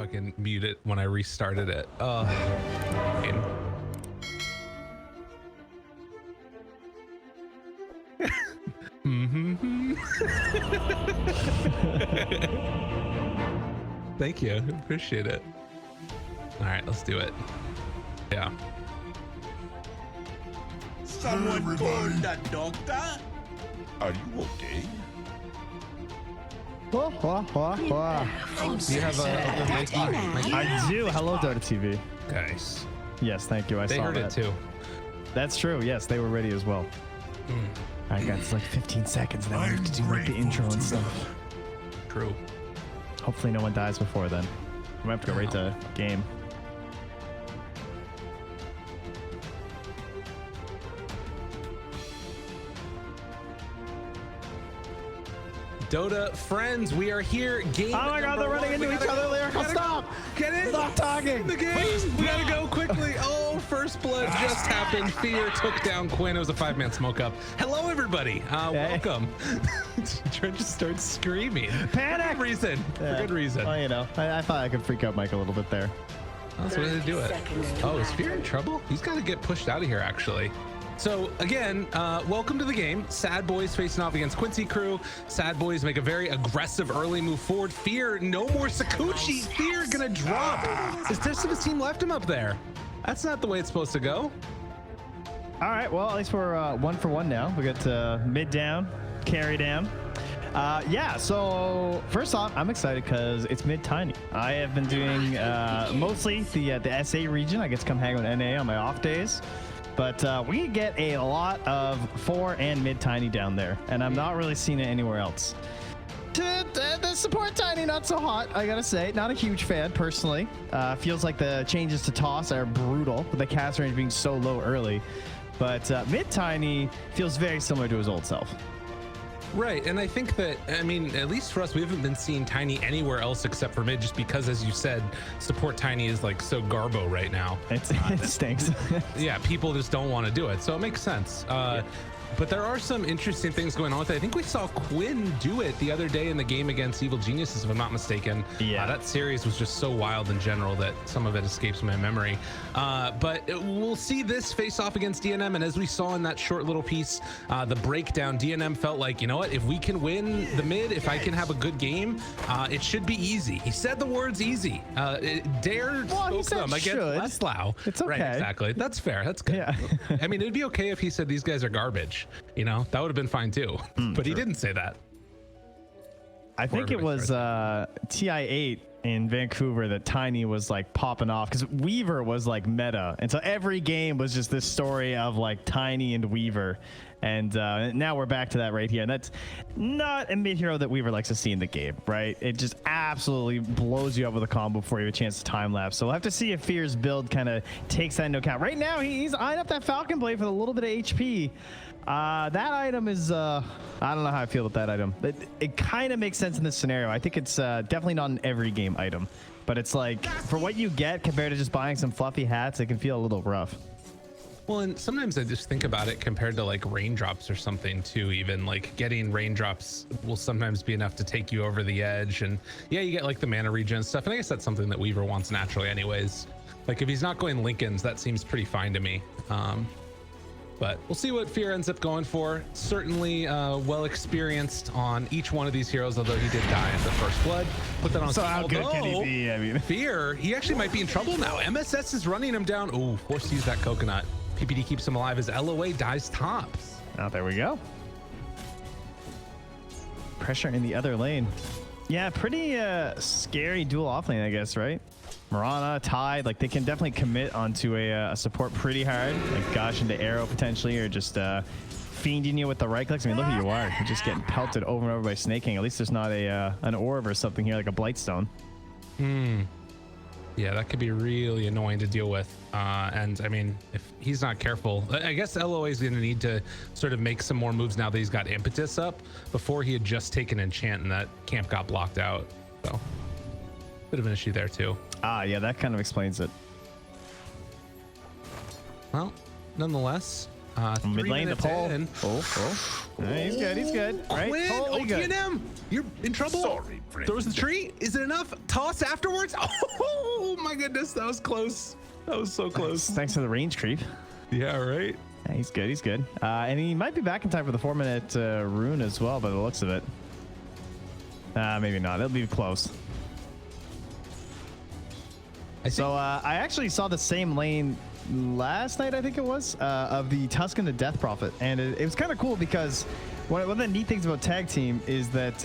fucking mute it when I restarted it. Fine. Thank you. Appreciate it. All right, let's do it. Yeah. Someone call the doctor? Are you okay? Do you have a mic? I do. Hello, Dota TV. Guys. Yes, thank you. I They saw heard that. it too. That's true. Yes, they were ready as well. All right, guys, it's like 15 seconds, and then we have to do like the intro and stuff. True. Hopefully, no one dies before then. We have to go right to game. Dota friends, we are here. Game. Oh my God, they're running into each other. Lyrical, stop! Get in! Stop talking! The game! We gotta go quickly. Oh, first blood just happened. Fear took down Quinn. It was a 5-man smoke up. Hello, everybody. Welcome. Trent just starts screaming. Panic! For good reason. Yeah. For good reason. Well, you know, I thought I could freak out Mike a little bit there. That's what they do it. Oh, is Fear in trouble? He's got to get pushed out of here, actually. So again, welcome to the game. Sad Boys facing off against Quincy crew. Sad Boys make a very aggressive early move forward. Fear, no more Sakuchi. Fear gonna drop. Is there some team left him up there? That's not the way it's supposed to go. All right, well, at least we're 1 for 1 now. We got mid down, carry down. Yeah, so first off, I'm excited because it's mid tiny. I have been doing mostly the SA region. I get to come hang with NA on my off days. But we get a lot of 4 and mid tiny down there, and I'm not really seeing it anywhere else. The support tiny, not so hot, I gotta say. Not a huge fan, personally. Feels like the changes to toss are brutal, with the cast range being so low early. But mid tiny feels very similar to his old self. Right, and I think that, I mean, at least for us, we haven't been seeing Tiny anywhere else except for mid, just because, as you said, support Tiny is like so garbo right now. It stinks. Yeah, people just don't want to do it, so it makes sense. But there are some interesting things going on with it. I think we saw Quinn do it the other day in the game against Evil Geniuses, if I'm not mistaken. Yeah. That series was just so wild in general that some of it escapes my memory. But we'll see this face off against DNM. And as we saw in that short little piece, the breakdown, DNM felt like, you know what, if we can win the mid, if I can have a good game, it should be easy. He said the words easy. Dare spoke them against Leslau. It's okay. Right, exactly. That's fair. That's good. Yeah. I mean, it'd be okay if he said these guys are garbage. You know, that would have been fine too. But he didn't say that. I think it was TI8 in Vancouver that Tiny was like popping off because Weaver was like meta, and so every game was just this story of like Tiny and Weaver, and now we're back to that right here. And that's not a mid hero that Weaver likes to see in the game, right? It just absolutely blows you up with a combo before you have a chance to time lapse. So we'll have to see if Fear's build kind of takes that into account. Right now he's eyeing up that Falcon Blade for a little bit of HP. That item is I don't know how I feel about that item. It kind of makes sense in this scenario. I think it's definitely not an every game item, but it's like for what you get compared to just buying some fluffy hats, it can feel a little rough. Well, and sometimes I just think about it compared to like raindrops or something too. Even like getting raindrops will sometimes be enough to take you over the edge. And yeah, you get like the mana regen stuff, and I guess that's something that Weaver wants naturally anyways. Like if he's not going Lincolns, that seems pretty fine to me. But we'll see what Fear ends up going for. Certainly well experienced on each one of these heroes, although he did die at the first blood. Put that on. So how good can he be? I mean, Fear, he actually might be in trouble now. MSS is running him down. Ooh, forced to use that coconut. PPD keeps him alive as LOA dies tops. Oh, there we go. Pressure in the other lane. Yeah, pretty scary dual off lane, I guess, right? Mirana, Tide, like they can definitely commit onto a support pretty hard, like gosh into arrow potentially, or just fiending you with the right clicks. I mean, look at you are. You're just getting pelted over and over by Snake King. At least there's not a an orb or something here like a Blightstone. Yeah, that could be really annoying to deal with. And I mean, if he's not careful, I guess LOA is going to need to sort of make some more moves now that he's got Impetus up. Before he had just taken Enchant and that camp got blocked out. So bit of an issue there too. Yeah, that kind of explains it. Well, nonetheless, Mid lane to pull. He's good. He's good. Right? Quinn, Totally good. DNM, you're in trouble. Sorry, friend. Throws the tree. Is it enough? Toss afterwards. Oh my goodness, that was close. That was so close. Thanks for the range creep. Yeah, right. Yeah, he's good. He's good. And he might be back in time for the 4-minute rune as well, by the looks of it. Maybe not. It'll be close. So I actually saw the same lane last night, I think it was, of the Tusk and the Death Prophet, and it was kind of cool because one of the neat things about tag team is that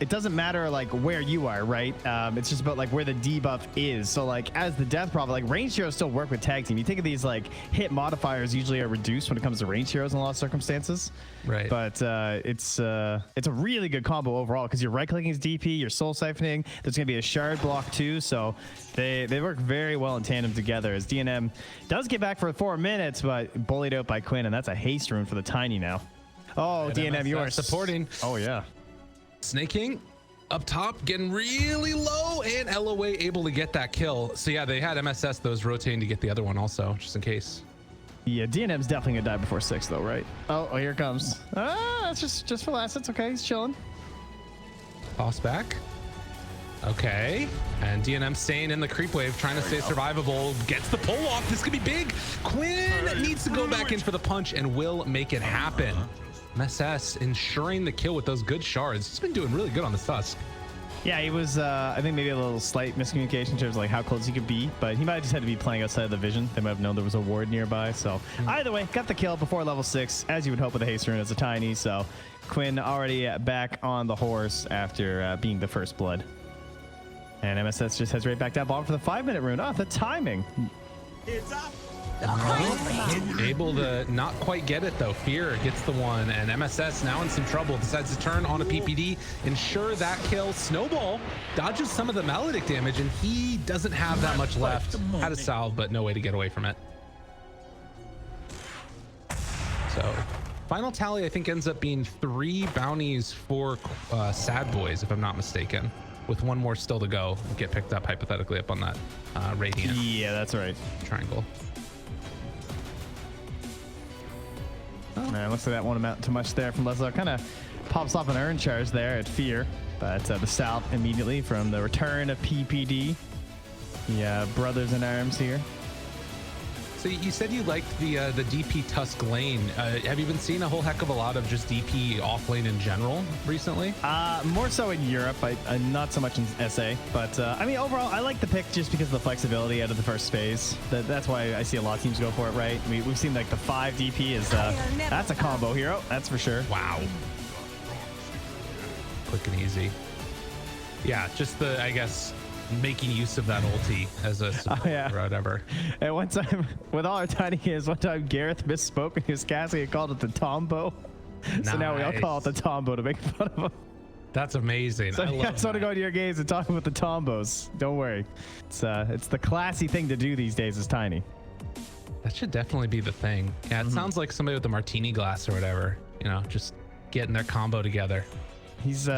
it doesn't matter like where you are, right? It's just about like where the debuff is. So like as the Death Prophet, like range heroes still work with tag team. You think of these like hit modifiers usually are reduced when it comes to range heroes in a lot of circumstances, right? But it's a really good combo overall because you're right clicking as DP, you're soul siphoning. There's gonna be a shard block too, so they work very well in tandem together. As DNM does get back for 4 minutes, but bullied out by Quinn, and that's a haste rune for the Tiny now. Oh, and DNM, you are supporting. Oh, yeah. Snake King up top, getting really low, and LOA able to get that kill. So yeah, they had MSS that was rotating to get the other one also, just in case. Yeah, DNM's definitely gonna die before 6 though, right? Oh, here it comes. It's just for last. It's okay. He's chilling. Toss back. Okay, and DNM staying in the creep wave, trying to stay survivable. Gets the pull off. This could be big. Quinn needs to go back in for the punch and will make it happen. MSS ensuring the kill with those good shards. He's been doing really good on the Tusk. Yeah, he was, I think maybe a little slight miscommunication in terms of like how close he could be, but he might have just had to be playing outside of the vision. They might have known there was a ward nearby. So either way, got the kill before level 6, as you would hope with a haste rune as a Tiny. So Quinn already back on the horse after being the first blood. And MSS just heads right back down bottom for the 5-minute rune. Oh, the timing. It's up. Able to not quite get it though. Fear gets the one, and MSS now in some trouble. Decides to turn on a PPD, ensure that kill. Snowball dodges some of the maledict damage, and he doesn't have that much left. Had a salve, but no way to get away from it. So final tally, I think, ends up being 3 bounties for Sadboys, if I'm not mistaken, with 1 more still to go. Get picked up hypothetically up on that radiant. Yeah, that's right. Triangle. Looks like that won't amount too much there from Leslar. Kind of pops off an urn charge there at Fear, but the south immediately from the return of PPD. Yeah, brothers in arms here. So you said you liked the DP Tusk lane. Have you been seeing a whole heck of a lot of just DP off lane in general recently? More so in Europe, not so much in SA. But I mean, overall, I like the pick just because of the flexibility out of the first phase. That's why I see a lot of teams go for it, right? We've seen like the 5 DP is that's a combo hero, that's for sure. Wow. Quick and easy. Yeah, just the, I guess, making use of that ulti as a support or whatever. And one time, with all our tiny games, one time Gareth misspoke and he was casting and called it the Tombo. So now we all call it the Tombo to make fun of him. That's amazing. So you guys want to go to your games and talk about the Tombos, don't worry. It's the classy thing to do these days is Tiny. That should definitely be the thing. Yeah, it sounds like somebody with a martini glass or whatever, you know, just getting their combo together. He's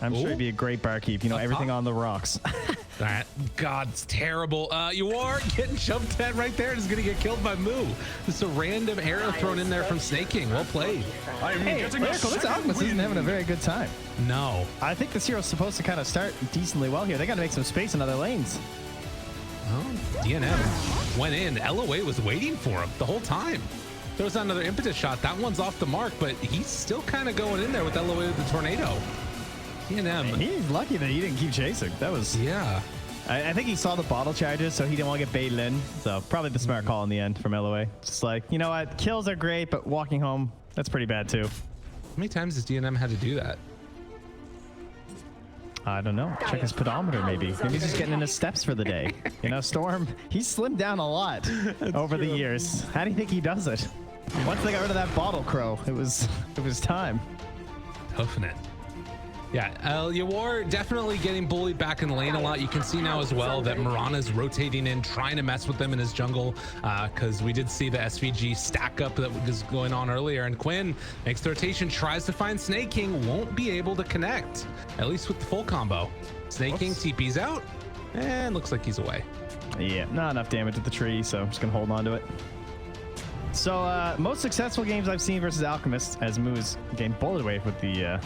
I'm sure he'd be a great barkeep. You know, everything on the rocks. That God's terrible. You are getting jumped at right there. And is going to get killed by Moo. Just a random arrow thrown in there from Snake King. Well played. Hey, Miracle, this Alchemist isn't having a very good time. No. I think this hero's supposed to kind of start decently well here. They got to make some space in other lanes. Oh, DNM went in. LOA was waiting for him the whole time. Throws out another impetus shot. That one's off the mark, but he's still kind of going in there with LOA with the tornado. DNM. He's lucky that he didn't keep chasing. That was... Yeah. I think he saw the bottle charges, so he didn't want to get baited in. So probably the smart call in the end from LOA. Just like, you know what? Kills are great, but walking home, that's pretty bad too. How many times has DNM had to do that? I don't know. Check his pedometer, maybe. Maybe he's just getting in his steps for the day. You know, Storm, he's slimmed down a lot over the years. How do you think he does it? Once they got rid of that bottle crow, it was time. Toughen it. Yeah, Ywar definitely getting bullied back in the lane a lot. You can see now as well that Mirana's rotating in, trying to mess with them in his jungle, because we did see the SVG stack up that was going on earlier, and Quinn makes the rotation, tries to find Snake King, won't be able to connect, at least with the full combo. Snake King TP's out, and looks like he's away. Yeah, not enough damage at the tree, so I'm just gonna hold on to it. So most successful games I've seen versus Alchemist, as Moo's getting bullet away with the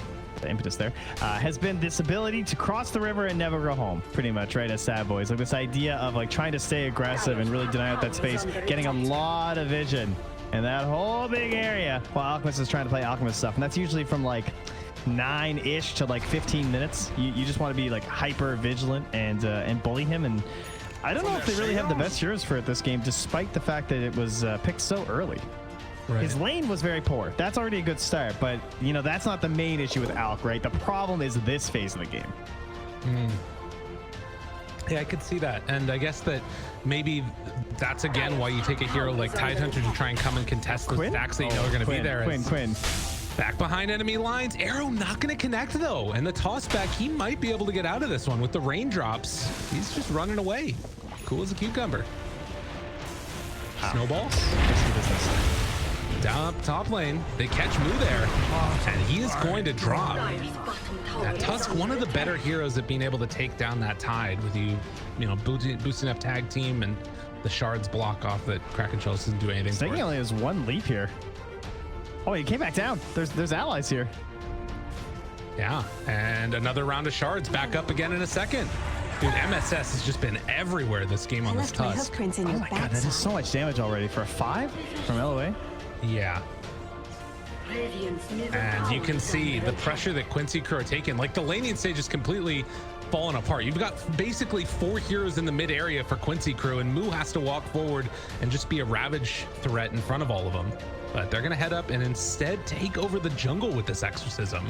impetus there, has been this ability to cross the river and never go home, pretty much, right? As sad boys, like this idea of like trying to stay aggressive and really deny out that space, getting a lot of vision in that whole big area while Alchemist is trying to play Alchemist stuff, and that's usually from like 9-ish to like 15 minutes. You just want to be like hyper vigilant and bully him. And I don't know if they really have the best heroes for it this game, despite the fact that it was picked so early. Right. His lane was very poor. That's already a good start, but you know, that's not the main issue with Alk, right? The problem is this phase of the game. Yeah, I could see that. And I guess that maybe that's again why you take a hero like Tidehunter to try and come and contest the stacks that you know are going to be there. Quinn. Back behind enemy lines. Arrow not going to connect though. And the toss back, he might be able to get out of this one with the raindrops. He's just running away. Cool as a cucumber. Snowball. Down up top lane. They catch Moo there. And he is going to drop. Now, Tusk, one of the better heroes at being able to take down that tide with you know, boosting up tag team and the shards block off that Kraken Chalice doesn't do anything for. He only has one leap here. Oh, he came back down. There's allies here. Yeah, and another round of shards back up again in a second. Dude, MSS has just been everywhere this game on this Tusk. Oh my god, that is so much damage already for a 5 from LOA. Yeah. And you can see the pressure that Quincy crew are taking. Like the laning stage is completely fallen apart. You've got basically 4 heroes in the mid area for Quincy crew, and Moo has to walk forward and just be a ravage threat in front of all of them. But they're gonna head up and instead take over the jungle with this exorcism.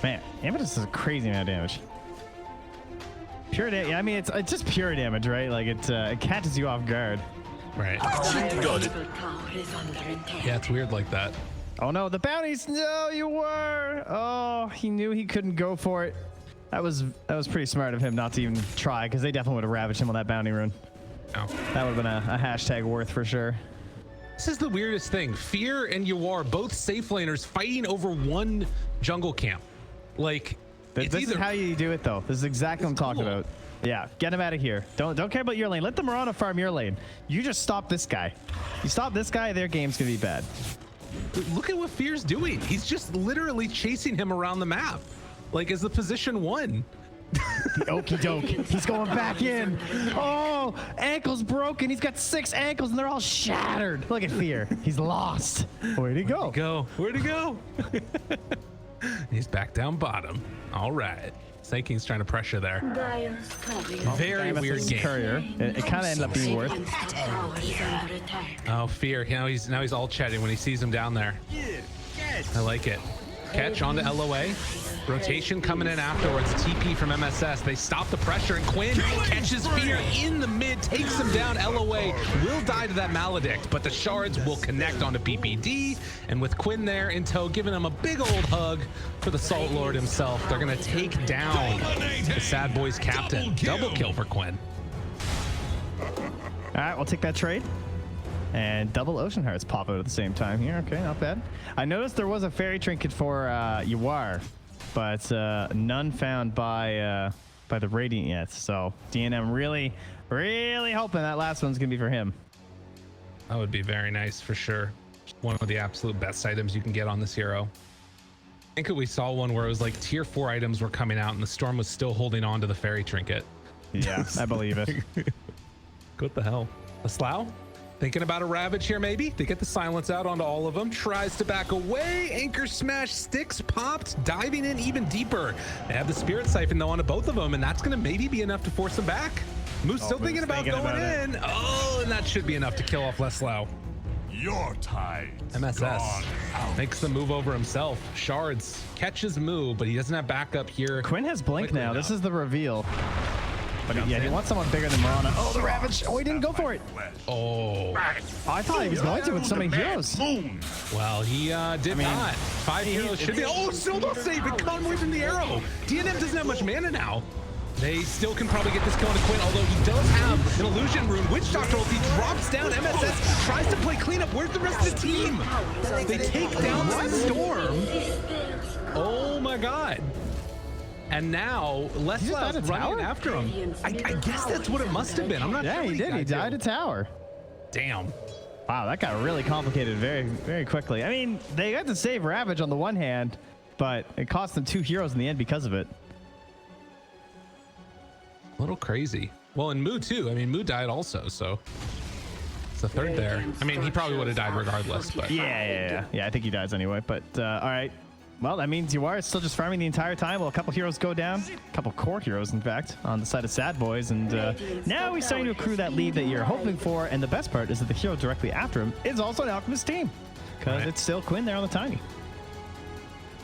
Man, Impetus is a crazy amount of damage. Pure damage. I mean, it's just pure damage, right? Like it catches you off guard. Right. Got it. Yeah, it's weird like that. Oh no, the bounties! No, you were. Oh, he knew he couldn't go for it. That was pretty smart of him not to even try, because they definitely would have ravaged him on that bounty rune. Oh. That would have been a hashtag worth for sure. This is the weirdest thing. Fear and Ywar, both safe laners, fighting over one jungle camp. Like, this is how you do it, though. This is exactly what I'm talking about. Yeah, get him out of here. Don't care about your lane. Let the Mirana farm your lane. You just stop this guy. You stop this guy, their game's gonna be bad. Look at what Fear's doing. He's just literally chasing him around the map, like as the position 1. The okie doke. He's going back in. Oh, ankle's broken. He's got 6 ankles and they're all shattered. Look at Fear. He's lost. Where'd he go? Where'd he go? He's back down bottom. All right. Snake King's trying to pressure there. Very weird game. Courier. It kind of ended up being worth. Oh, Fear. Now he's all chatting when he sees him down there. I like it. Catch onto LOA. Rotation coming in afterwards. TP from MSS. They stop the pressure, and Quinn catches Fear in the mid, takes him down. LOA will die to that Maledict, but the shards will connect onto PPD. And with Quinn there in tow, giving him a big old hug for the Salt Lord himself, they're going to take down the Sad Boys captain. Double kill for Quinn. All right, we'll take that trade. And double Ocean Hearts pop out at the same time here. Okay, not bad. I noticed there was a fairy trinket for Ywar, but none found by the Radiant yet. So DNM really hoping that last one's gonna be for him. That would be very nice for sure. One of the absolute best items you can get on this hero. I think we saw one where it was like tier 4 items were coming out and the Storm was still holding on to the fairy trinket. Yeah, I believe it. What the hell? A Slough? Thinking about a Ravage here, maybe? They get the silence out onto all of them. Tries to back away. Anchor smash. Sticks popped. Diving in even deeper. They have the Spirit Siphon, though, onto both of them, and that's going to maybe be enough to force them back. Moose still thinking about going in. Oh, and that should be enough to kill off Leslau. Your tide. MSS makes the move over himself. Shards catches Moo, but he doesn't have backup here. Quinn has Blink now. This is the reveal. But yeah, he wants someone bigger than Mirana. Oh, the Ravage. Oh, he didn't go for it. Oh. I thought he was going to with so many heroes. Well, he did not. 5 heroes should be. Oh, still not safe. It caught him away from the arrow. DNM doesn't have much mana now. They still can probably get this kill on Quinn, although he does have an illusion rune. Witch Doctor ulti drops down. MSS tries to play cleanup. Where's the rest of the team? They take down the Storm. Oh my god. And now Leslau's running after him. I guess that's what it must have been. I'm not sure. Yeah, he did. He died a tower. Damn. Wow, that got really complicated very, very quickly. I mean, they got to save Ravage on the one hand, but it cost them 2 heroes in the end because of it. A little crazy. Well, and Moo too. I mean, Moo died also, so it's the third there. I mean, he probably would have died regardless, but Yeah, I think he dies anyway. But all right. Well, that means you are still just farming the entire time. Well, a couple heroes go down, a couple core heroes, in fact, on the side of sadboys, and now he's starting to accrue that lead that you're hoping for. And the best part is that the hero directly after him is also an Alchemist team, because it's still Quinn there on the tiny.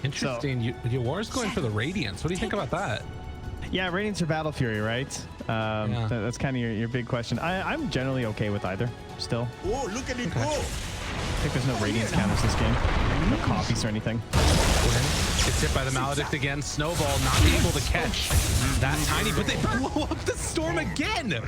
Interesting. Yawar's going for the Radiance. What do you think about that? Yeah, Radiance or Battle Fury, right? That's kind of your big question. I'm generally okay with either still. Oh, look at it go! I think there's no Radiance counters this game. No copies or anything. Gets hit by the Maledict again. Snowball not able to catch that tiny, but they blow up the storm again.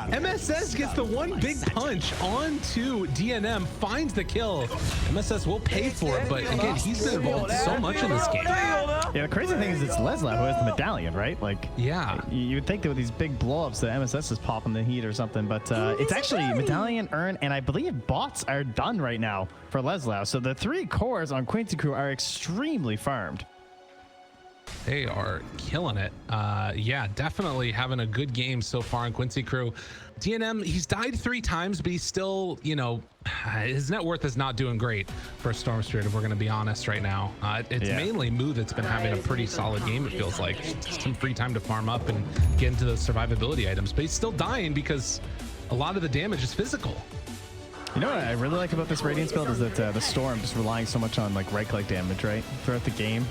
MSS gets the one big punch onto DNM, finds the kill. MSS will pay for it, but again, he's been involved so much in this game. Yeah, the crazy thing is it's Lesla who has the medallion, right? Like, yeah, you would think that with these big blowups that MSS is popping the heat or something, but it's actually medallion, urn, and I believe bots are done right now for Lesla. So the 3 cores on Quincy crew are extremely farmed. They are killing it. Yeah, definitely having a good game so far in Quincy crew. DNM, he's died 3 times, but he's still, you know, his net worth is not doing great for Storm Spirit, if we're going to be honest right now. It's mainly Moo that's been having a pretty solid game, it feels like. Just some free time to farm up and get into those survivability items, but he's still dying because a lot of the damage is physical. You know what I really like about this Radiance build is that the Storm just relying so much on like right-click damage, right? Throughout the game.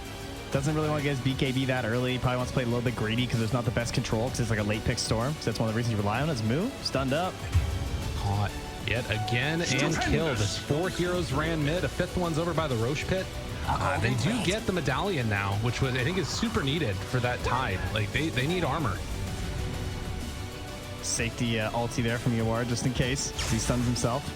Doesn't really want to get his BKB that early. Probably wants to play a little bit greedy because there's not the best control because it's like a late pick Storm. So that's one of the reasons you rely on his Moo. Stunned up. Caught yet again and killed. As 4 heroes ran mid. A 5th one's over by the Roche pit. They do get the medallion now, which was I think is super needed for that tide. Like they need armor. Safety ulti there from Yawar just in case he stuns himself.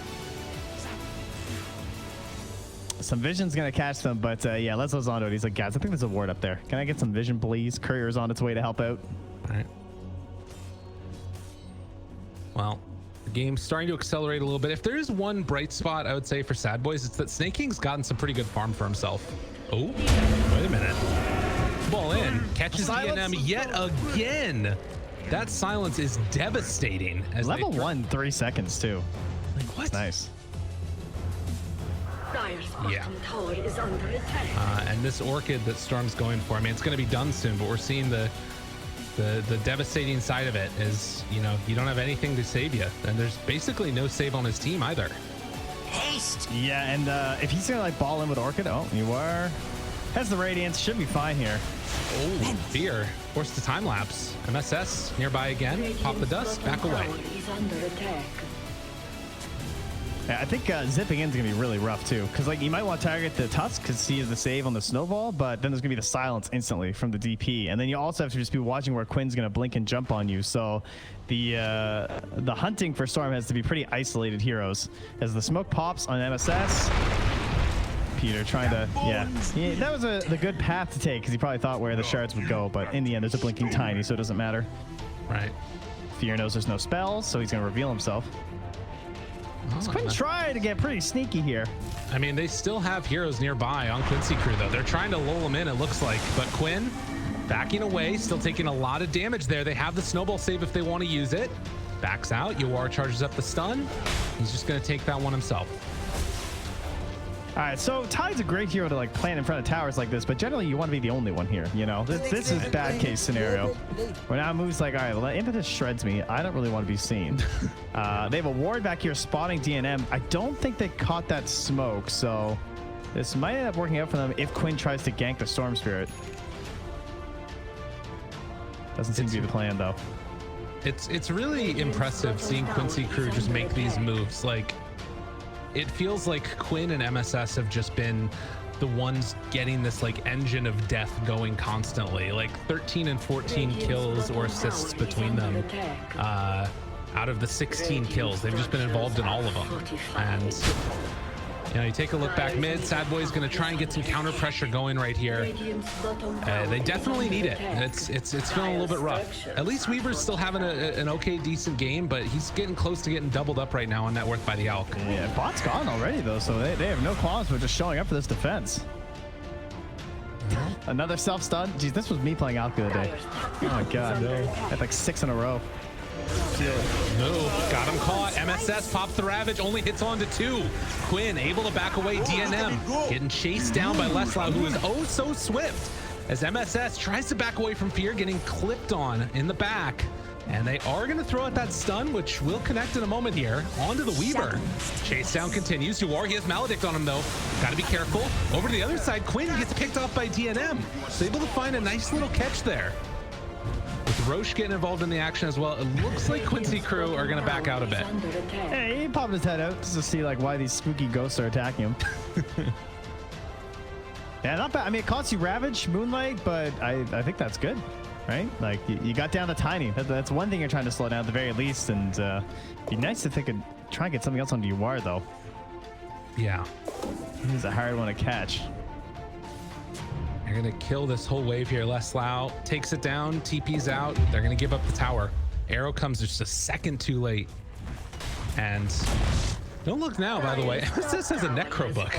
Some vision's gonna catch them, but yeah, Leslie's onto it. He's like, guys, I think there's a ward up there. Can I get some vision, please? Courier's on its way to help out. All right. Well, the game's starting to accelerate a little bit. If there is one bright spot, I would say for sadboys, it's that Snake King's gotten some pretty good farm for himself. Oh, wait a minute. Ball in, catches DNM yet again. That silence is devastating. As level 1, 3 seconds too. Like what? That's nice. Yeah. And this Orchid that Storm's going for, I mean, it's going to be done soon, but we're seeing the devastating side of it is, you know, you don't have anything to save you, and there's basically no save on his team either. Haste. Yeah, and if he's gonna like ball in with Orchid, oh, you are. Has the Radiance, should be fine here. Oh, fear. Forced to time lapse. MSS nearby again. Pop the dust, back away. Yeah, I think zipping in is going to be really rough too, because like you might want to target the Tusk because he is the save on the snowball, but then there's going to be the silence instantly from the DP, and then you also have to just be watching where Quinn's going to blink and jump on you. So the hunting for Storm has to be pretty isolated heroes. As the smoke pops on MSS, Peter trying to yeah that was the good path to take because he probably thought where the shards would go, but in the end there's a blinking tiny, so it doesn't matter. Right. Fear knows there's no spells, so he's going to reveal himself. Quinn tried to get pretty sneaky here. I mean, they still have heroes nearby on Quincy crew, though. They're trying to lull them in, it looks like. But Quinn backing away, still taking a lot of damage there. They have the snowball save if they want to use it. Backs out. Yawar charges up the stun. He's just going to take that one himself. All right, so Tide's a great hero to like plant in front of towers like this, but generally you want to be the only one here, you know? This is bad case scenario. Where now Moo's like, all right, well, that impetus shreds me. I don't really want to be seen. They have a ward back here spotting DNM. I don't think they caught that smoke, so this might end up working out for them if Quinn tries to gank the Storm Spirit. Doesn't seem to be the plan, though. It's really impressive seeing Quincy crew just make these moves. Like, it feels like Quinn and MSS have just been the ones getting this like engine of death going constantly. Like 13 and 14 kills or assists between them. Out of the 16 kills, they've just been involved in all of them. And You know, you take a look back mid, sadboys going to try and get some counter pressure going right here. They definitely need it. It's feeling a little bit rough. At least Weaver's still having an okay, decent game, but he's getting close to getting doubled up right now on net worth by the Alk. Yeah, bot's gone already though, so they have no qualms with just showing up for this defense. Another self-stun. Jeez, this was me playing Alk the other day. Oh my god. No. Had like 6 in a row. No, got him caught. MSS pops the Ravage, only hits on to 2. Quinn able to back away. DNM getting chased down by Leslau, who is oh so swift as MSS tries to back away from Fear, getting clipped on in the back. And they are going to throw out that stun, which will connect in a moment here. Onto the Weaver. Chase down continues. He has Maledict on him, though. Got to be careful. Over to the other side, Quinn gets picked off by DNM. So able to find a nice little catch there. With Roche getting involved in the action as well, it looks like Quincy crew are going to back out a bit. Hey, he popped his head out just to see like why these spooky ghosts are attacking him. Yeah, not bad. I mean, it costs you Ravage, Moonlight, but I think that's good. Right? Like, you got down to Tiny. That's one thing you're trying to slow down at the very least. And it'd be nice to try and get something else onto UR, though. Yeah. He's a hard one to catch. They're going to kill this whole wave here. Leslau takes it down, TP's out. They're going to give up the tower. Arrow comes just a second too late. And don't look now, by the way. This has a Necro book.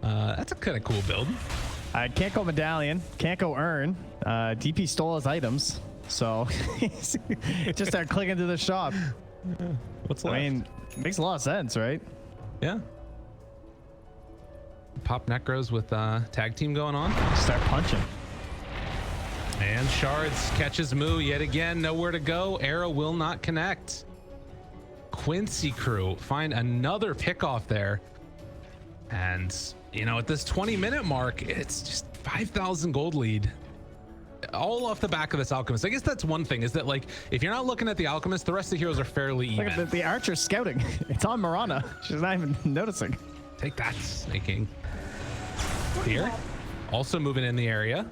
That's a kind of cool build. I can't go Medallion, can't go Earn. DP stole his items, so just start clicking to the shop. What's left? I mean, makes a lot of sense, right? Yeah. Pop Necros with tag team going on. Start punching. And Shards catches Moo yet again. Nowhere to go. Arrow will not connect. Quincy crew find another pickoff there. And, you know, at this 20-minute mark, it's just 5,000 gold lead. All off the back of this Alchemist. I guess that's one thing, is that, like, if you're not looking at the Alchemist, the rest of the heroes are fairly even. Look at the Archer's scouting. It's on Marana. She's not even noticing. Take that, Snake King. Here, also moving in the area.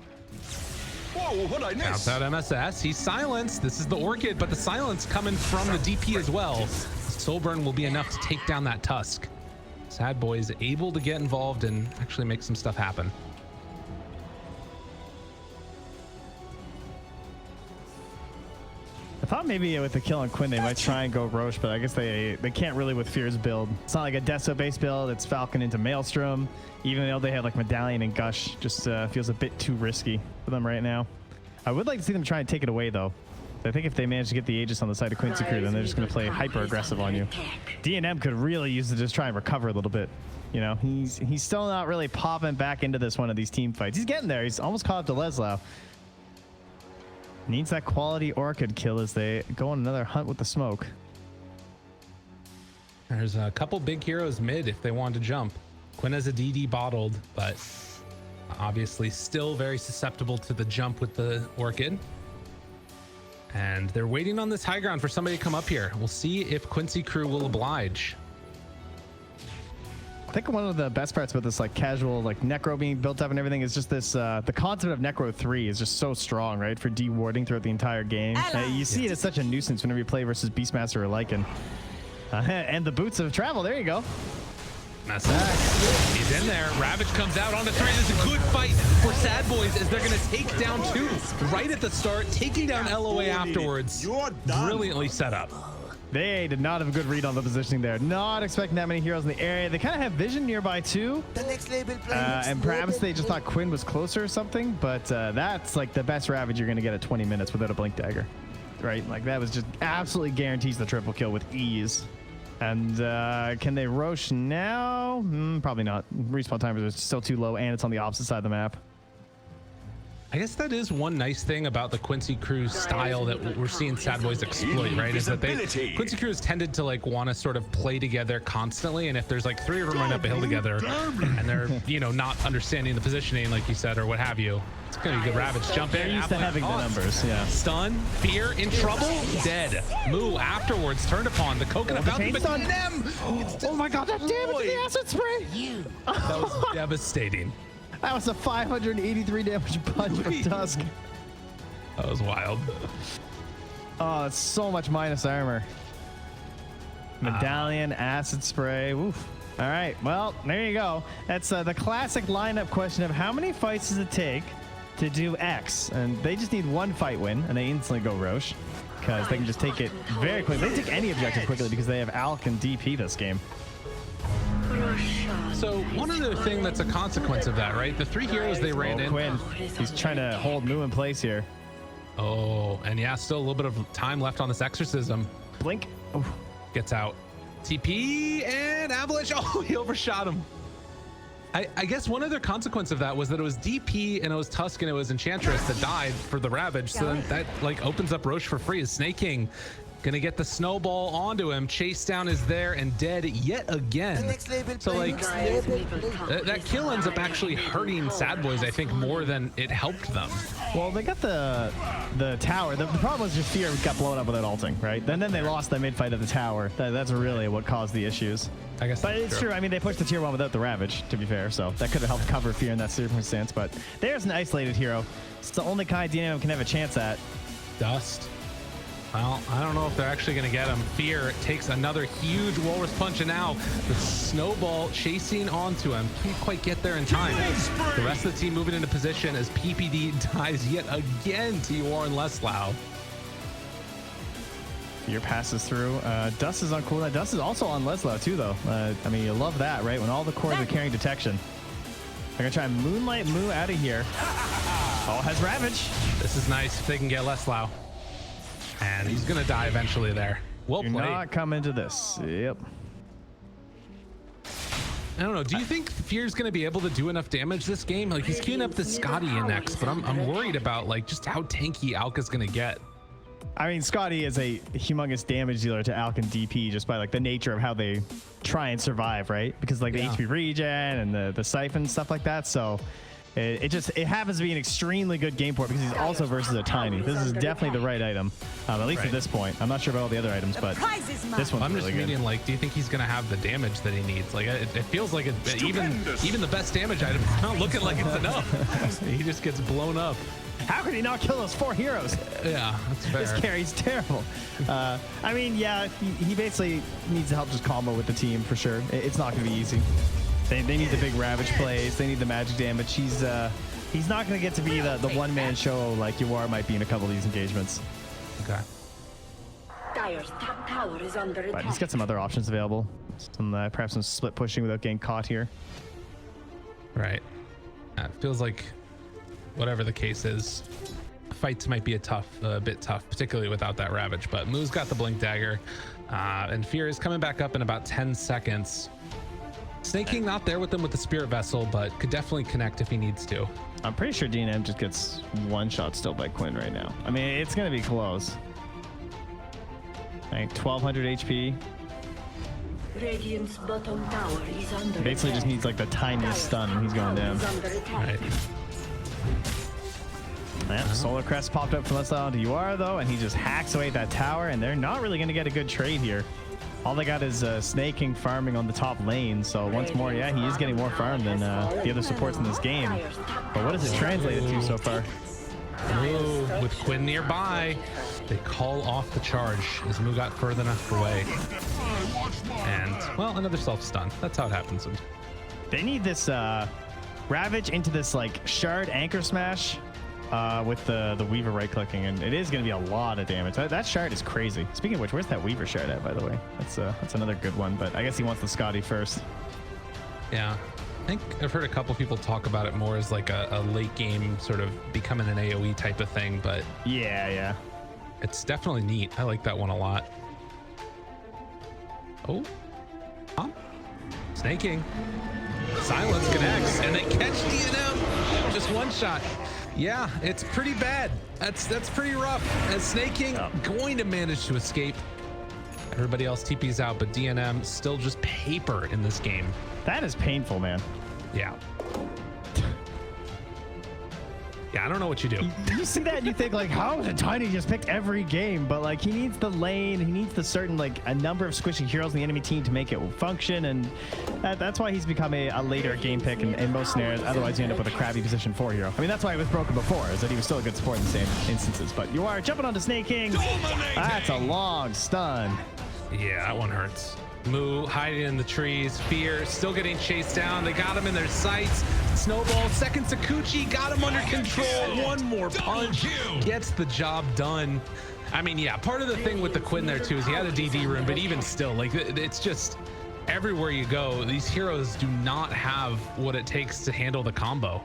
Whoa, what'd I miss? Counts out MSS. He's silenced. This is the Orchid, but the silence coming from the DP as well. Soulburn will be enough to take down that Tusk. Sadboys able to get involved and actually make some stuff happen. I thought maybe with the kill on Quinn they might try and go Roche, but I guess they can't really with Fear's build. It's not like a Deso based build. It's Falcon into Maelstrom. Even though they have like Medallion and Gush, just feels a bit too risky for them right now. I would like to see them try and take it away though. I think if they manage to get the Aegis on the side of Quincy crew, then they're just going to play hyper aggressive on you. DNM could really use to just try and recover a little bit. You know, he's still not really popping back into this one of these team fights. He's getting there. He's almost caught up to Leslau. Needs that quality Orchid kill as they go on another hunt with the smoke. There's a couple big heroes mid if they want to jump. Quinn has a DD bottled, but obviously still very susceptible to the jump with the Orchid. And they're waiting on this high ground for somebody to come up here. We'll see if Quincy crew will oblige. I think one of the best parts about this like casual like Necro being built up and everything is just this the concept of Necro 3 is just so strong, right, for dewarding throughout the entire game. You see it as such a nuisance whenever you play versus Beastmaster or Lycan. And the boots of travel, there you go. He's in there. Ravage comes out on the 3. This is a good fight for Sadboys as they're going to take down 2 right at the start, taking down LOA afterwards. Brilliantly set up. They did not have a good read on the positioning there. Not expecting that many heroes in the area. They kind of have vision nearby too. And perhaps they just thought Quinn was closer or something, but that's like the best Ravage you're going to get at 20 minutes without a Blink Dagger. Right? Like that was just absolutely guarantees the triple kill with ease. And can they Roche now? Probably not. Respawn timers are still too low, and it's on the opposite side of the map. I guess that is one nice thing about the Quincy crew's style that we're seeing Sadboys exploit, right? Is that Quincy crew has tended to like want to sort of play together constantly, and if there's like 3 of them running up a hill together, and they're, you know, not understanding the positioning, like you said, or what have you, it's gonna be good. Ravage jump in. They're used to having the numbers, yeah. Stun, Fear in trouble, dead. Moo afterwards turned upon the coconut fountain, but Nem! Oh my god, that damage to the acid spray! That was devastating. That was a 583 damage punch from Tusk. That was wild. Oh, it's so much minus armor. Medallion, acid spray. Oof. All right. Well, there you go. That's the classic lineup question of how many fights does it take to do X? And they just need one fight win, and they instantly go Roche because they can just take it very quickly. They take any objective quickly because they have Alk and DP this game. So one other thing that's a consequence of that, right? The 3 heroes they ran in. Quinn, he's trying to hold Moo in place here. Oh, and yeah, still a little bit of time left on this exorcism. Blink. Oof. Gets out. TP and Avalanche. Oh, he overshot him. I guess one other consequence of that was that it was DP and it was Tusk and it was Enchantress that died for the Ravage. So then that like opens up Roche for free. Is Snake King gonna get the snowball onto him? Chase down is there and dead yet again. So like that kill ends up actually hurting Sadboys, I think, more than it helped them. Well, they got the tower. The problem was just Fear got blown up without ulting, right? Then they lost the mid fight at the tower. That's really what caused the issues. I guess, but it's true. I mean, they pushed the tier 1 without the Ravage, to be fair, so that could have helped cover Fear in that circumstance. But there's an isolated hero. It's the only kind DNM can have a chance at. Dust. Well, I don't know if they're actually going to get him. Fear takes another huge walrus punch, and now the snowball chasing onto him. Can't quite get there in time. The rest of the team moving into position as PPD dies yet again to Yuar and Leslau. Fear passes through. Dust is on cooldown. Dust is also on Leslau too, though. I mean, you love that, right? When all the cores are carrying detection. They're going to try and Moonlight Moo out of here. Oh, has Ravage. This is nice if they can get Leslau. And he's going to die eventually there. Well played. You're not coming to this. Yep. I don't know. Do you think Fear's going to be able to do enough damage this game? Like, he's queuing up the Scotty in next, but I'm worried about, like, just how tanky Alka's going to get. I mean, Scotty is a humongous damage dealer to Alk and DP just by, like, the nature of how they try and survive, right? Because, like, the HP regen and the siphon and stuff like that. So it happens to be an extremely good game for it because he's also versus a Tiny. This is definitely the right item, at least at this point. I'm not sure about all the other items, but this one's really good. Meaning, like, do you think he's going to have the damage that he needs? Like, it feels like even the best damage item is not looking like it's enough. He just gets blown up. How could he not kill those 4 heroes? Yeah, that's fair. This carry's terrible. I mean, yeah, he basically needs to help just combo with the team for sure. It's not going to be easy. They need the big Ravage plays. They need the magic damage. He's not going to get to be the one-man show like Yuar might be in a couple of these engagements. Okay. But he's got some other options available. Some perhaps some split pushing without getting caught here. Right. It feels like whatever the case is, fights might be a bit tough, particularly without that Ravage. But Moo's got the Blink Dagger, and Fear is coming back up in about 10 seconds. Snake King not there with them with the Spirit Vessel, but could definitely connect if he needs to. I'm pretty sure DNM just gets one shot still by Quinn right now. I mean, it's going to be close. Like 1200 HP. Radiant's bottom tower is under Basically just needs like the tiniest stun and he's going down. Right. Yeah, Solar Crest popped up from Leslau to UR though, and he just hacks away at that tower, and they're not really going to get a good trade here. All they got is Snake King farming on the top lane, so once more, yeah, he is getting more farm than the other supports in this game. But what does it translate to so far? Moo with Quinn nearby. They call off the charge as Moo got further enough away. And, well, another self-stun. That's how it happens. They need this Ravage into this, like, Shard Anchor Smash with the Weaver right-clicking, and it is going to be a lot of damage. That Shard is crazy. Speaking of which, where's that Weaver Shard at, by the way? That's another good one, but I guess he wants the Scotty first. Yeah. I think I've heard a couple people talk about it more as like a late game sort of becoming an AoE type of thing, but yeah, it's definitely neat. I like that one a lot. Oh, huh? Snake King. Silence connects, and they catch DNM. Just one shot. Yeah, it's pretty bad. That's pretty rough. As Snake King going to manage to escape. Everybody else TP's out, but DNM still just paper in this game. That is painful, man. Yeah. Yeah, I don't know what you do. You see that and you think, like, how did Tiny just pick every game? But, like, he needs the lane. He needs the certain, like, a number of squishy heroes in the enemy team to make it function. And that's why he's become a later game pick in most scenarios. Otherwise, you end up with a crappy position 4 hero. I mean, that's why it was broken before, is that he was still a good support in the same instances. But you are jumping onto Snake King. That's a long stun. Yeah, that one hurts. Moo hiding in the trees. Fear still getting chased down. They got him in their sights. Snowball, second Sakuchi, got him under control. One more punch gets the job done. I mean, yeah, part of the thing with the Quinn there too is he had a DD room, but even still, like, it's just everywhere you go, these heroes do not have what it takes to handle the combo.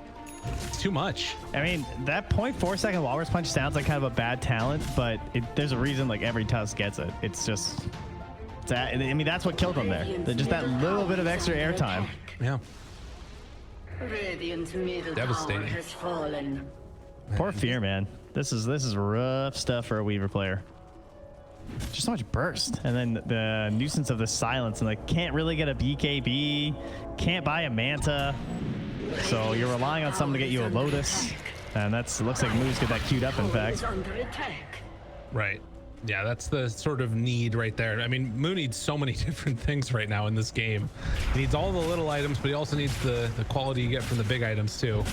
It's too much. I mean, that 0.4 second walrus punch sounds like kind of a bad talent, but there's a reason like every Tusk gets it. It's just, I mean, that's what killed him there. Just that little bit of extra airtime. Yeah. Radiant's middle Devastating. tower has fallen. Poor Fear, man. This is rough stuff for a Weaver player. Just so much burst, and then the nuisance of the silence, and like can't really get a BKB, can't buy a Manta, so you're relying on someone to get you a Lotus, and looks like Moo's got that queued up. In fact, Under attack. Right. Yeah, that's the sort of need right there. I mean, Moo needs so many different things right now in this game. He needs all the little items, but he also needs the quality you get from the big items too.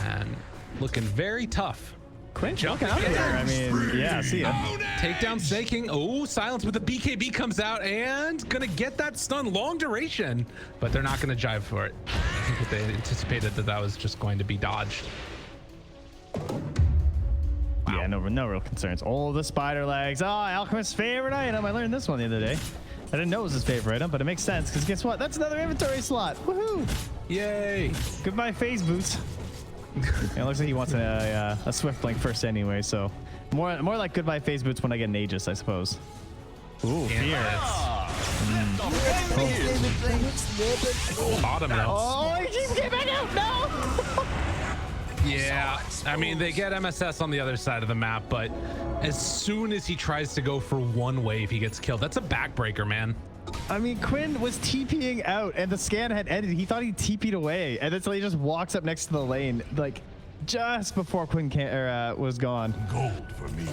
And looking very tough. Quinn jumping out there. I mean, yeah, see ya. Takedown snaking. Oh, silence, but the BKB comes out and gonna get that stun, long duration, but they're not gonna jive for it. I think that they anticipated that was just going to be dodged. Wow. Yeah, no real concerns. Oh, the spider legs. Oh, Alchemist's favorite item. I learned this one the other day. I didn't know it was his favorite item, but it makes sense because guess what? That's another inventory slot. Woohoo! Yay! Goodbye, phase boots. It looks like he wants a swift blink first anyway, so more like goodbye phase boots when I get an Aegis, I suppose. Ooh, Fear. Bottom out. Oh, he keeps getting back out. No. Yeah, I mean, they get MSS on the other side of the map, but as soon as he tries to go for one wave, he gets killed. That's a backbreaker, man. I mean, Quinn was TPing out and the scan had ended. He thought he TP'd away, and then so he just walks up next to the lane, like just before Quinn was gone. Gold for me.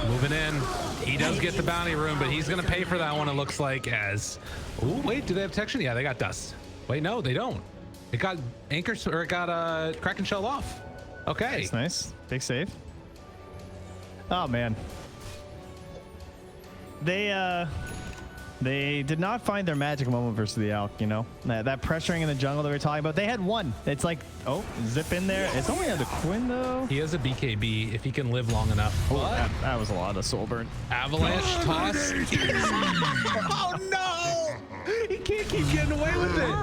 Moving in. He does get the bounty room, but he's going to pay for that one, it looks like, as... Oh, wait, do they have protection? Yeah, they got dust. Wait, no, they don't. It got anchor, or it got Kraken Shell off. Okay. That's nice. Big save. Oh, man. They did not find their magic moment versus the Alk, you know? That pressuring in the jungle that we were talking about. They had one. It's like, oh, zip in there. It's only on the Quinn, though. He has a BKB if he can live long enough. Oh, that was a lot of soul burn. Avalanche toss. Oh, no! He can't keep getting away with it.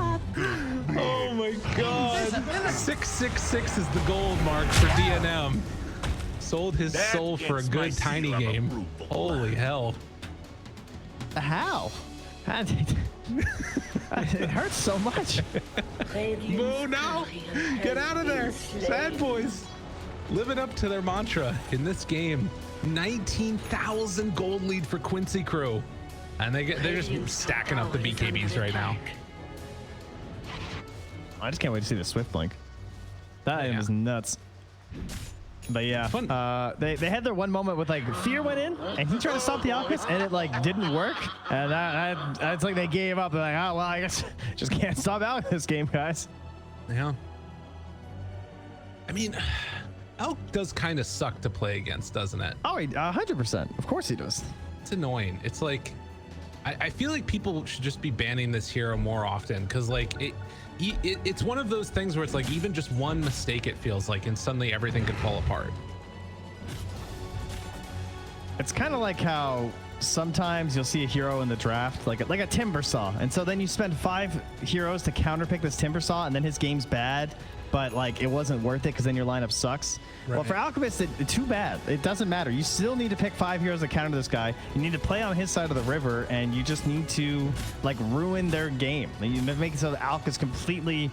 Oh, my God. 666 is the gold mark for DNM. Sold his soul for a good tiny game. Holy hell. How? It hurts so much. Moo, no! Get out of there! Sad boys! Living up to their mantra in this game. 19,000 gold lead for Quincy crew. And they're just stacking up the BKBs right now. I just can't wait to see the Swift Blink. That item is nuts. But yeah, they had their one moment with like Fear went in and he tried to stop the Alchemist and it like didn't work, and it's like they gave up. They're like, oh well, I guess just can't stop out this game, guys. Yeah. I mean, Elk does kind of suck to play against, doesn't it? Oh, 100%. Of course he does. It's annoying. It's like, I feel like people should just be banning this hero more often, because like it's one of those things where it's like even just one mistake, it feels like, and suddenly everything could fall apart. It's kind of like how sometimes you'll see a hero in the draft, like a Timbersaw, and so then you spend 5 heroes to counterpick this Timbersaw, and then his game's bad, but like it wasn't worth it because then your lineup sucks. Right. Well, for Alchemist, too bad. It doesn't matter. You still need to pick 5 heroes to counter this guy. You need to play on his side of the river, and you just need to like ruin their game. You make it so that Alch is completely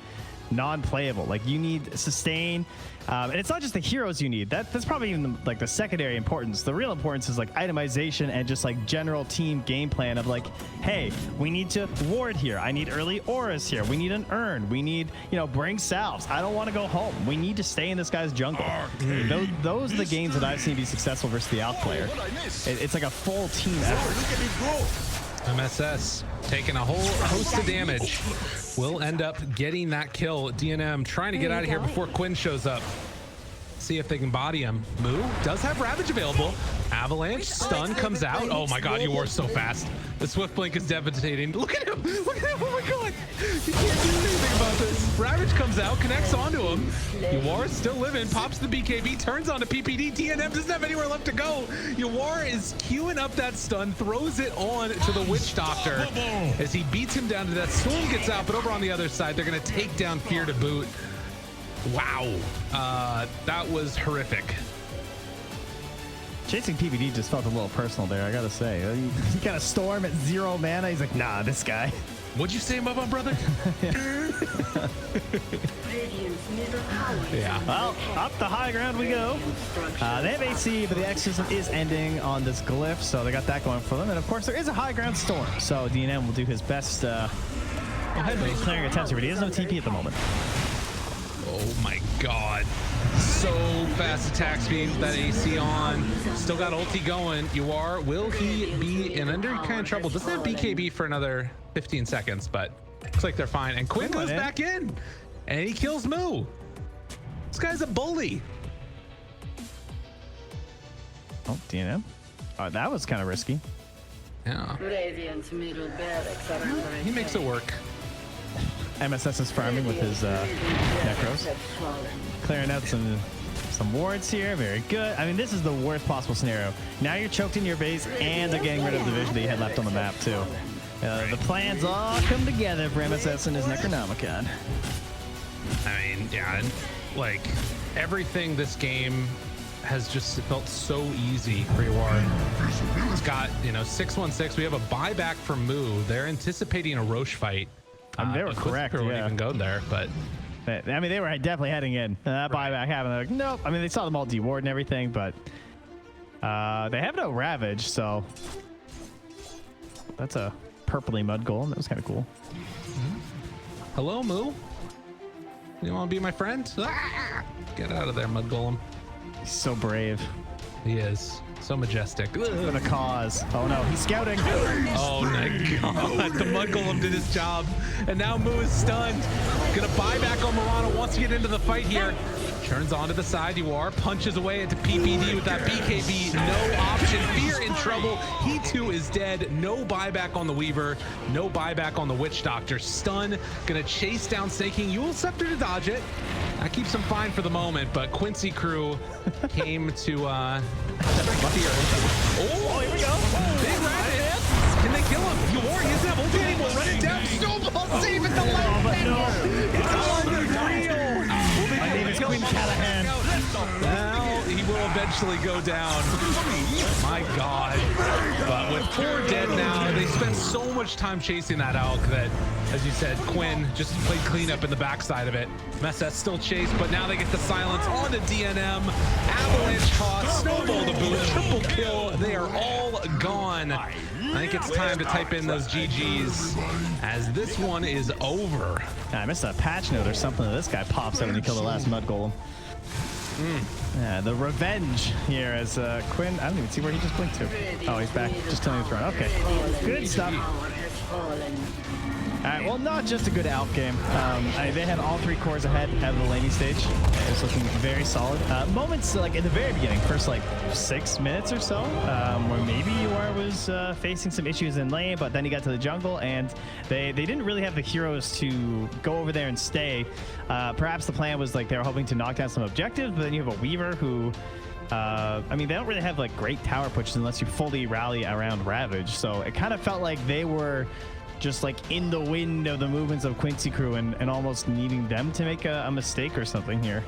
non-playable. Like you need sustain, and it's not just the heroes you need. That's probably even like the secondary importance. The real importance is like itemization and just like general team game plan of like, hey, we need to ward here. I need early auras here. We need an urn. We need, bring salves. I don't want to go home. We need to stay in this guy's jungle. Those are the games that I've seen be successful versus the Alch player. It's like a full team effort. MSS taking a whole host of damage. Will end up getting that kill. DNM trying to get out of here before Quinn shows up. see if they can body him. Moo does have Ravage available. Avalanche stun comes out. Oh my god, Ywar is so fast. The Swift Blink is devastating. Look at him. Look at him. Oh my god. He can't do anything about this. Ravage comes out, connects onto him. Ywar is still living. Pops the BKB, turns on to PPD. TNM doesn't have anywhere left to go. Ywar is queuing up that stun, throws it on to the Witch Doctor as he beats him down to that. Storm gets out, but over on the other side, they're going to take down Fear to boot. Wow. That was horrific. Chasing PPD just felt a little personal there, I gotta say. He got a Storm at 0 mana. He's like, nah, this guy. What'd you say, Mobile brother? Yeah. Well, up the high ground we go. They have AC, but the exorcism is ending on this glyph, so they got that going for them. And of course, there is a high ground Storm, so DNM will do his best clearing attempts here, but he has no TP at the moment. Oh my god. So fast attack speed with that AC on. Still got ulti going. Ywar, will he be in under kind of trouble? Doesn't have BKB for another 15 seconds, but looks like they're fine. And Quinn goes back in, and he kills Moo. This guy's a bully. Oh, DNM. Oh, that was kind of risky. Yeah. He makes it work. MSS is farming with his Necros. Clearing out some wards here. Very good. I mean, this is the worst possible scenario. Now you're choked in your base, and they're getting rid of the vision that you had left on the map, too. The plans all come together for MSS and his Necronomicon. I mean, yeah, like, everything this game has just felt so easy for Ywar. It's got, 616. We have a buyback from Moo. They're anticipating a Roche fight. They were correct. Wouldn't even go there, but I mean, they were definitely heading in. That buyback happened. They're like, nope. I mean, they saw the multi ward and everything, but they have no Ravage, so that's a purpley mud golem. That was kind of cool. Hello, Moo. You want to be my friend? Ah! Get out of there, mud golem. He's so brave. He is. So majestic. For the cause. Oh no, he's scouting. Oh my god. The mud golem did his job. And now Moo is stunned. Gonna buy back on Mirana, wants to get into the fight here. Turns onto the side. Ywar punches away into PPD with that BKB. No option. Fear in trouble. He too is dead. No buyback on the Weaver. No buyback on the Witch Doctor. Stun. Gonna chase down Snaking. Yule Scepter to dodge it. That keeps him fine for the moment, but Quincy crew came to Fear. Oh, here we go. Big rabbit. Can they kill him? Ywar, he doesn't have ulti anymore. Run it down. Snowball save at the last second. It's unreal. My name is Quinn Callahan. Well, he will eventually go down. My god. But with 4 dead now, they spent so much time chasing that elk that, as you said, Quinn just played cleanup in the backside of it. MSS still chased, but now they get the silence on the DNM. Avalanche toss, snowball to boot, triple kill. They are all gone. I think it's time to type in those GGs as this one is over. I missed a patch note or something that this guy pops out when you kill the last mud golem. Yeah, the revenge here as Quinn, I don't even see where he just blinked to. Oh, he's back, just telling the throne. Okay, good stuff. All right, well, not just a good ALP game. They had all 3 cores ahead of the laning stage. It's looking very solid. Moments like in the very beginning, first like 6 minutes or so, where maybe Ywar was facing some issues in lane, but then he got to the jungle and they didn't really have the heroes to go over there and stay. Perhaps the plan was like they were hoping to knock down some objectives, but then you have a Weaver who I mean, they don't really have like great tower pushes unless you fully rally around Ravage. So it kind of felt like they were just like in the wind of the movements of Quincy crew and almost needing them to make a mistake or something here.